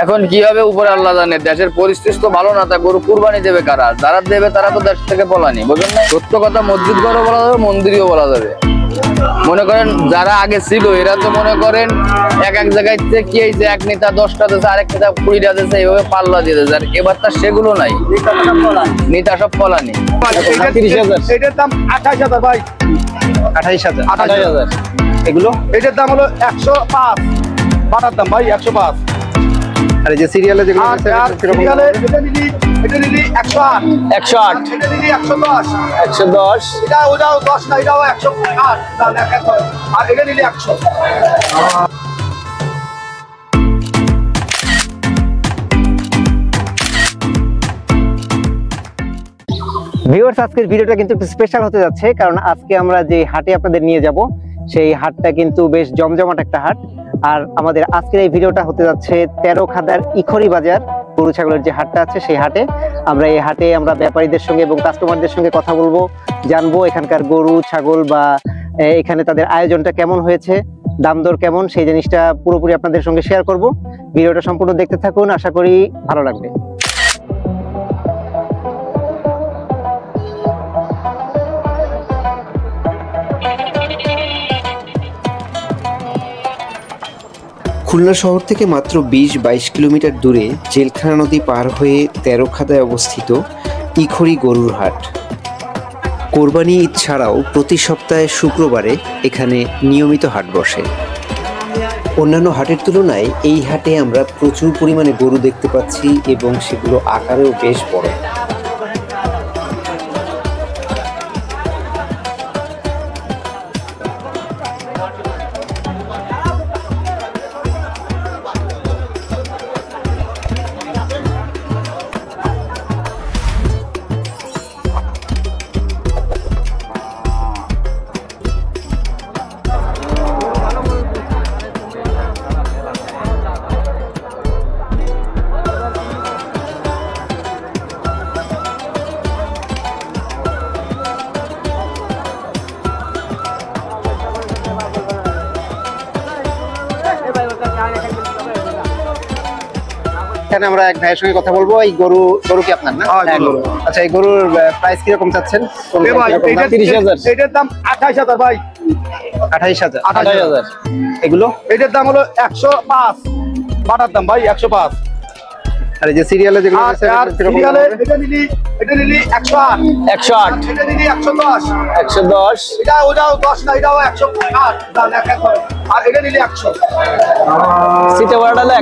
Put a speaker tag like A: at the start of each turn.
A: এখন কি হবে উপরে আল্লাহ জানে। দেশের পরিস্থিতি তো ভালো না, তা গরু কুরবানি দেবে কারা? যারা দেবে তারা তো দেশ থেকে পলানি, বুঝলেন না? সত্য কথা মসজিদ ঘরও বলা যাবে, মন্দিরও বলা যাবে। মনে করেন যারা আগে ছিল এরা তো মনে করেন এক এক জায়গায় কি হয়েছে, এক নেতা 10টা দিয়েছে, আরেক নেতা 20টা দিয়েছে, এইভাবে পাল্লা দিয়ে দিয়েছে। আর এবার তার সেগুলো নাই, নেতা সব পলানি।
B: 30,000 এটার দাম 28,000 ভাই। 28,000 এগুলো এটার দাম হলো 105। বাটার দাম ভাই 105। আর এই যে সিরিয়ালে যেগুলো আছে সিরিয়ালে এটা নিলি 108 108, এটা নিলি 110 110, এটা ওটাও 10 না, এটাও 108 দাম 110, আর এটা নিলি 100।
C: ভিউয়ার্স, আজকের ভিডিওটা কিন্তু একটু স্পেশাল হতে যাচ্ছে, কারণ আজকে আমরা যে হাটে আপনাদের নিয়ে যাব সেই হাটটা কিন্তু বেশ জমজমাট একটা হাট। আর আমাদের আজকের এই ভিডিওটা হতে যাচ্ছে তেরোখাদার ইখরি বাজার গরু ছাগলের যে হাটটা আছে সেই হাটে। এই হাটে আমরা ব্যাপারীদের সঙ্গে এবং কাস্টমারদের সঙ্গে কথা বলবো, জানবো এখানকার গরু ছাগল বা এখানে তাদের আয়োজনটা কেমন হয়েছে, দাম দর কেমন, সেই জিনিসটা পুরোপুরি আপনাদের সঙ্গে শেয়ার করব। ভিডিওটা সম্পূর্ণ দেখতে থাকুন, আশা করি ভালো লাগবে।
D: খুলনা শহর থেকে মাত্র 20-22 কিলোমিটার দূরে জেলখানা নদী পার হয়ে তেরোখাদায় অবস্থিত ইখরি গরুর হাট। কোরবানি ঈদ ছাড়াও প্রতি সপ্তাহে শুক্রবারে এখানে নিয়মিত হাট বসে। অন্যান্য হাটের তুলনায় এই হাটে আমরা প্রচুর পরিমাণে গরু দেখতে পাচ্ছি এবং সেগুলো আকারেও বেশ বড়।
C: এখানে আমরা এক ভাইয়ের সঙ্গে কথা বলবো। এই গরু কি আপনার না? আচ্ছা, এই গরুর প্রাইস কিরকম চাচ্ছেন?
B: 30,000। এটার দাম 28,000 ভাই।
C: 28,000 এগুলো
B: এটার দাম হলো 105। বাটার দাম ভাই 105।
C: আর এই যে সিরিয়ালে যেগুলো আছে
B: সিরিয়ালে এটা নিলি 108 108, এটা নিলি 110 110, এটা ওটাও 10 না, এটাও 108 দাম 110, আর এটা নিলি 100। সিটা ওয়ার্ডালে